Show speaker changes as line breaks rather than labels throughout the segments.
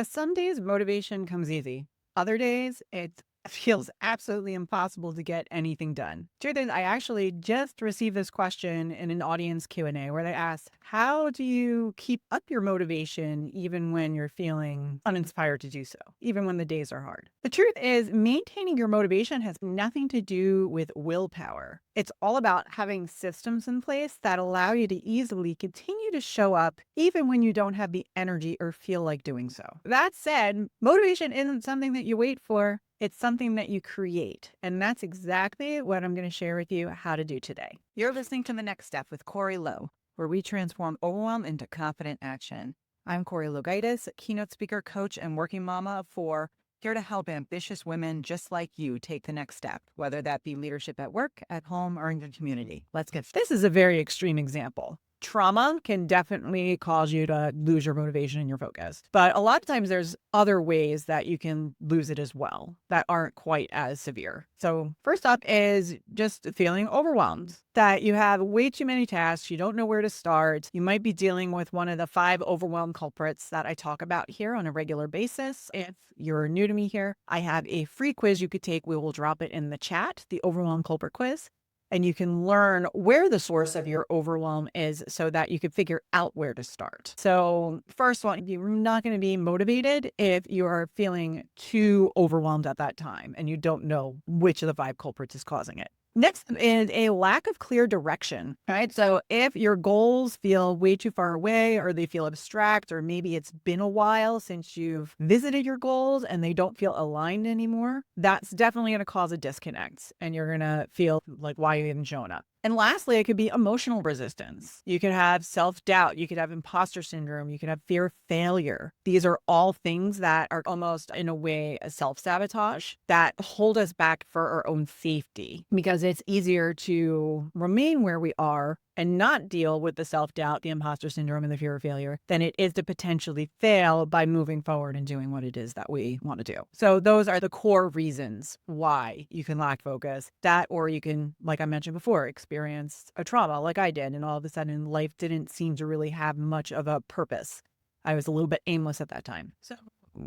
Some days motivation comes easy. Other days, it feels absolutely impossible to get anything done. Truth is, I actually just received this question in an audience Q&A where they asked, how do you keep up your motivation even when you're feeling uninspired to do so, even when the days are hard? The truth is, maintaining your motivation has nothing to do with willpower. It's all about having systems in place that allow you to easily continue to show up even when you don't have the energy or feel like doing so. That said, motivation isn't something that you wait for. It's something that you create. And that's exactly what I'm going to share with you how to do today. You're listening to The Next Step with Corey Lowe, where we transform overwhelm into confident action. I'm Corey Logaitis, keynote speaker, coach, and working mama of four, here to help ambitious women just like you take the next step, whether that be leadership at work, at home, or in your community. This is a very extreme example. Trauma can definitely cause you to lose your motivation and your focus. But a lot of times there's other ways that you can lose it as well that aren't quite as severe. So first up is just feeling overwhelmed, that you have way too many tasks. You don't know where to start. You might be dealing with one of the 5 overwhelm culprits that I talk about here on a regular basis. If you're new to me here, I have a free quiz you could take. We will drop it in the chat, the overwhelm culprit quiz. And you can learn where the source of your overwhelm is so that you can figure out where to start. So first one, you're not going to be motivated if you are feeling too overwhelmed at that time and you don't know which of the 5 culprits is causing it. Next is a lack of clear direction, right? So if your goals feel way too far away or they feel abstract, or maybe it's been a while since you've visited your goals and they don't feel aligned anymore, that's definitely going to cause a disconnect and you're going to feel like, why are you even showing up? And lastly, it could be emotional resistance. You could have self-doubt. You could have imposter syndrome. You could have fear of failure. These are all things that are almost, in a way, a self-sabotage that hold us back for our own safety, because it's easier to remain where we are and not deal with the self-doubt, the imposter syndrome, and the fear of failure than it is to potentially fail by moving forward and doing what it is that we want to do. So those are the core reasons why you can lack focus. That, or you can, like I mentioned before, experience a trauma like I did, and all of a sudden life didn't seem to really have much of a purpose. I was a little bit aimless at that time. So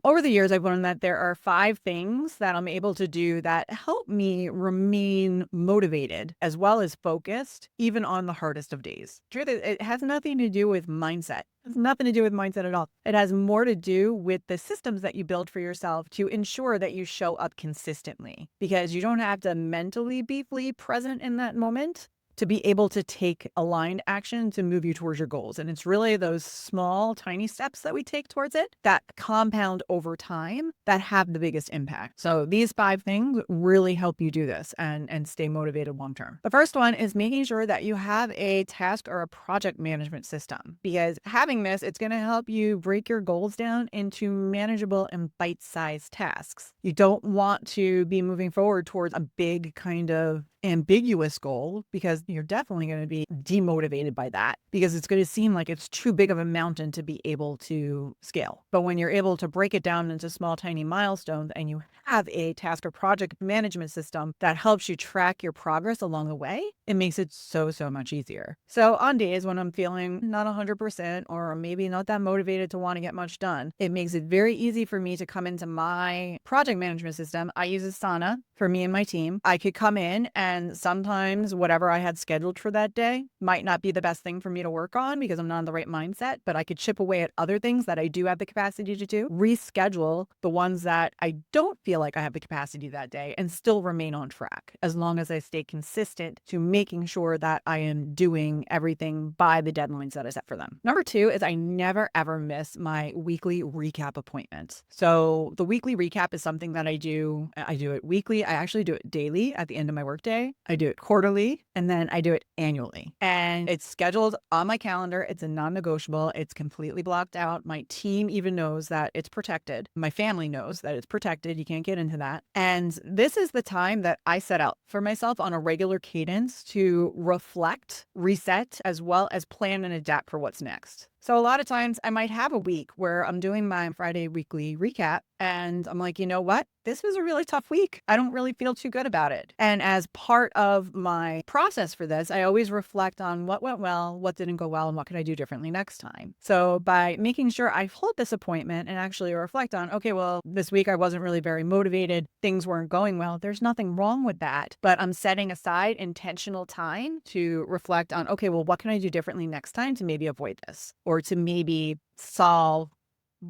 over the years, I've learned that there are 5 things that I'm able to do that help me remain motivated as well as focused, even on the hardest of days. Truth is, it has nothing to do with mindset. It has nothing to do with mindset at all. It has more to do with the systems that you build for yourself to ensure that you show up consistently, because you don't have to mentally be fully present in that moment to be able to take aligned action to move you towards your goals. And it's really those small, tiny steps that we take towards it that compound over time that have the biggest impact. So these 5 things really help you do this and stay motivated long term. The first one is making sure that you have a task or a project management system, because having this, it's going to help you break your goals down into manageable and bite-sized tasks. You don't want to be moving forward towards a big kind of ambiguous goal, because you're definitely going to be demotivated by that, because it's going to seem like it's too big of a mountain to be able to scale. But when you're able to break it down into small, tiny milestones, and you have a task or project management system that helps you track your progress along the way, it makes it so much easier. So on days when I'm feeling not 100% or maybe not that motivated to want to get much done, it makes it very easy for me to come into my project management system. I use Asana for me and my team. I could come in, and sometimes whatever I had scheduled for that day might not be the best thing for me to work on because I'm not in the right mindset, but I could chip away at other things that I do have the capacity to do, reschedule the ones that I don't feel like I have the capacity that day, and still remain on track, as long as I stay consistent to making sure that I am doing everything by the deadlines that I set for them. Number 2 is I never ever miss my weekly recap appointment. So the weekly recap is something that I do. I do it weekly. I actually do it daily at the end of my workday. I do it quarterly, and then I do it annually. And it's scheduled on my calendar. It's a non-negotiable. It's completely blocked out. My team even knows that it's protected. My family knows that it's protected. You can't get into that. And this is the time that I set out for myself on a regular cadence to reflect, reset, as well as plan and adapt for what's next. So a lot of times I might have a week where I'm doing my Friday weekly recap and I'm like, you know what? This was a really tough week. I don't really feel too good about it. And as part of my process for this, I always reflect on what went well, what didn't go well, and what can I do differently next time. So by making sure I hold this appointment and actually reflect on, okay, well, this week I wasn't really very motivated. Things weren't going well. There's nothing wrong with that. But I'm setting aside intentional time to reflect on, okay, well, what can I do differently next time to maybe avoid this or to maybe solve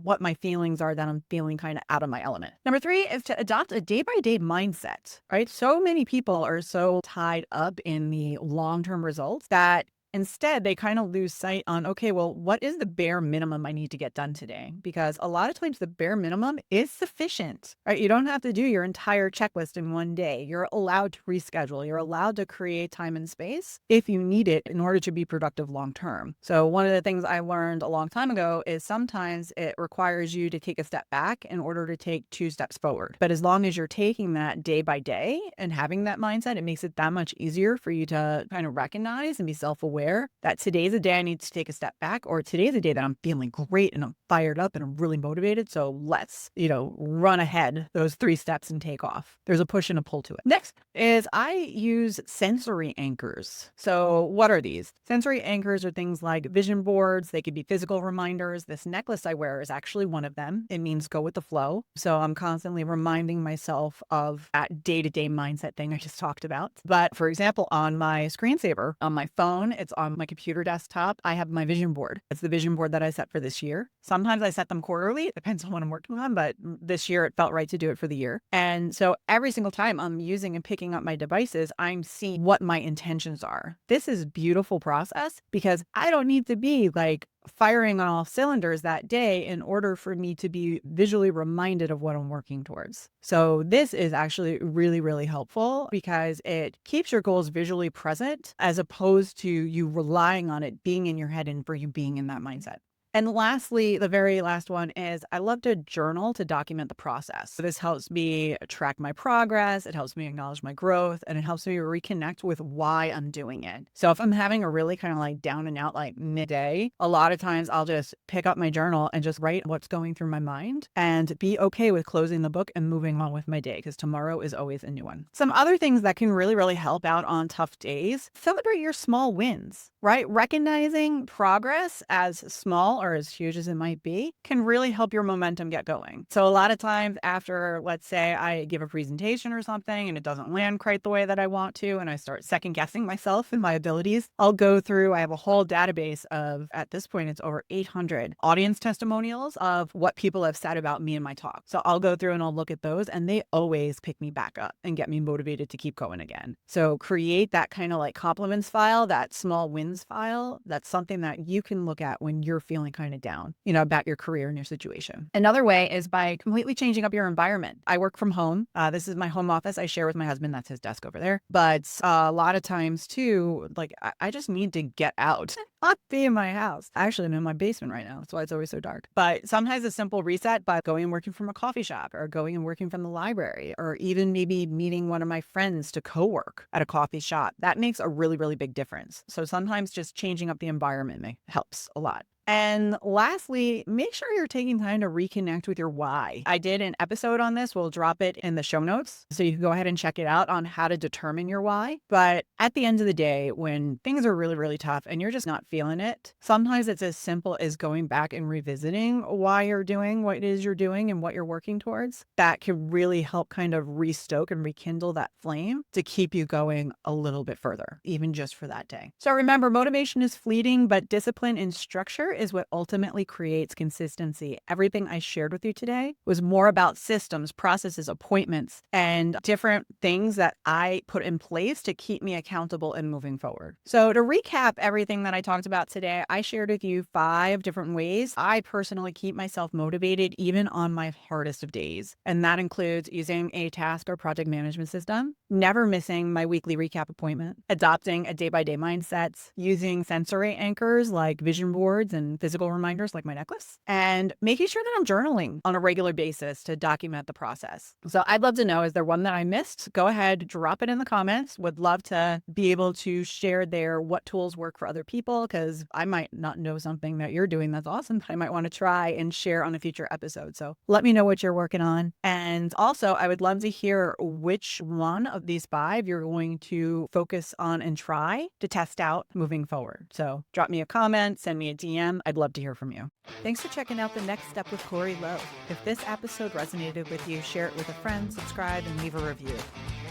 what my feelings are that I'm feeling kind of out of my element. Number 3 is to adopt a day-by-day mindset, right? So many people are so tied up in the long-term results that instead they kind of lose sight on, okay, well, what is the bare minimum I need to get done today? Because a lot of times the bare minimum is sufficient, right? You don't have to do your entire checklist in one day. You're allowed to reschedule. You're allowed to create time and space if you need it in order to be productive long term. So one of the things I learned a long time ago is sometimes it requires you to take a step back in order to take 2 steps forward. But as long as you're taking that day by day and having that mindset, it makes it that much easier for you to kind of recognize and be self-aware that today's a day I need to take a step back, or today's a day that I'm feeling great and I'm fired up and I'm really motivated. So let's, run ahead those 3 steps and take off. There's a push and a pull to it. Next is I use sensory anchors. So what are these? Sensory anchors are things like vision boards. They could be physical reminders. This necklace I wear is actually one of them. It means go with the flow. So I'm constantly reminding myself of that day-to-day mindset thing I just talked about. But for example, on my screensaver, on my phone, it's on my computer desktop, I have my vision board. It's the vision board that I set for this year. Sometimes I set them quarterly. It depends on what I'm working on, but this year it felt right to do it for the year. And so every single time I'm using and picking up my devices, I'm seeing what my intentions are. This is a beautiful process because I don't need to be like firing on all cylinders that day in order for me to be visually reminded of what I'm working towards. So this is actually really, really helpful because it keeps your goals visually present as opposed to you relying on it being in your head and for you being in that mindset. And lastly, the very last one is I love to journal to document the process. So this helps me track my progress. It helps me acknowledge my growth and it helps me reconnect with why I'm doing it. So if I'm having a really kind of like down and out like midday, a lot of times I'll just pick up my journal and just write what's going through my mind and be okay with closing the book and moving on with my day because tomorrow is always a new one. Some other things that can really, really help out on tough days, celebrate your small wins, right? Recognizing progress as small or as huge as it might be can really help your momentum get going. So a lot of times after, let's say I give a presentation or something and it doesn't land quite the way that I want to, and I start second guessing myself and my abilities, I'll go through, I have a whole database of, at this point, it's over 800 audience testimonials of what people have said about me and my talk. So I'll go through and I'll look at those and they always pick me back up and get me motivated to keep going again. So create that kind of like compliments file, that small wins file. That's something that you can look at when you're feeling kind of down, about your career and your situation. Another way is by completely changing up your environment. I work from home. This is my home office. I share with my husband. That's his desk over there. But a lot of times too, like I just need to get out, not be in my house. Actually, I'm in my basement right now. That's why it's always so dark. But sometimes a simple reset by going and working from a coffee shop or going and working from the library or even maybe meeting one of my friends to co-work at a coffee shop. That makes a really, really big difference. So sometimes just changing up the environment helps a lot. And lastly, make sure you're taking time to reconnect with your why. I did an episode on this. We'll drop it in the show notes. So you can go ahead and check it out on how to determine your why. But at the end of the day, when things are really, really tough and you're just not feeling it, sometimes it's as simple as going back and revisiting why you're doing what it is you're doing and what you're working towards. That can really help kind of restoke and rekindle that flame to keep you going a little bit further, even just for that day. So remember, motivation is fleeting, but discipline and structure is what ultimately creates consistency. Everything I shared with you today was more about systems, processes, appointments, and different things that I put in place to keep me accountable and moving forward. So to recap everything that I talked about today, I shared with you 5 different ways I personally keep myself motivated even on my hardest of days. And that includes using a task or project management system, never missing my weekly recap appointment, adopting a day-by-day mindset, using sensory anchors like vision boards and than physical reminders like my necklace, and making sure that I'm journaling on a regular basis to document the process. So I'd love to know, is there one that I missed? Go ahead, drop it in the comments. Would love to be able to share there what tools work for other people, because I might not know something that you're doing that's awesome that I might want to try and share on a future episode. So let me know what you're working on. And also, I would love to hear which one of these 5 you're going to focus on and try to test out moving forward. So drop me a comment, send me a DM. I'd love to hear from you. Thanks for checking out The Next Step with Corey Lowe. If this episode resonated with you, share it with a friend, subscribe, and leave a review.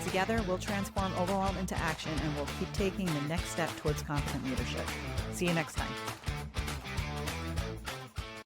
Together, we'll transform overwhelm into action, and we'll keep taking the next step towards confident leadership. See you next time.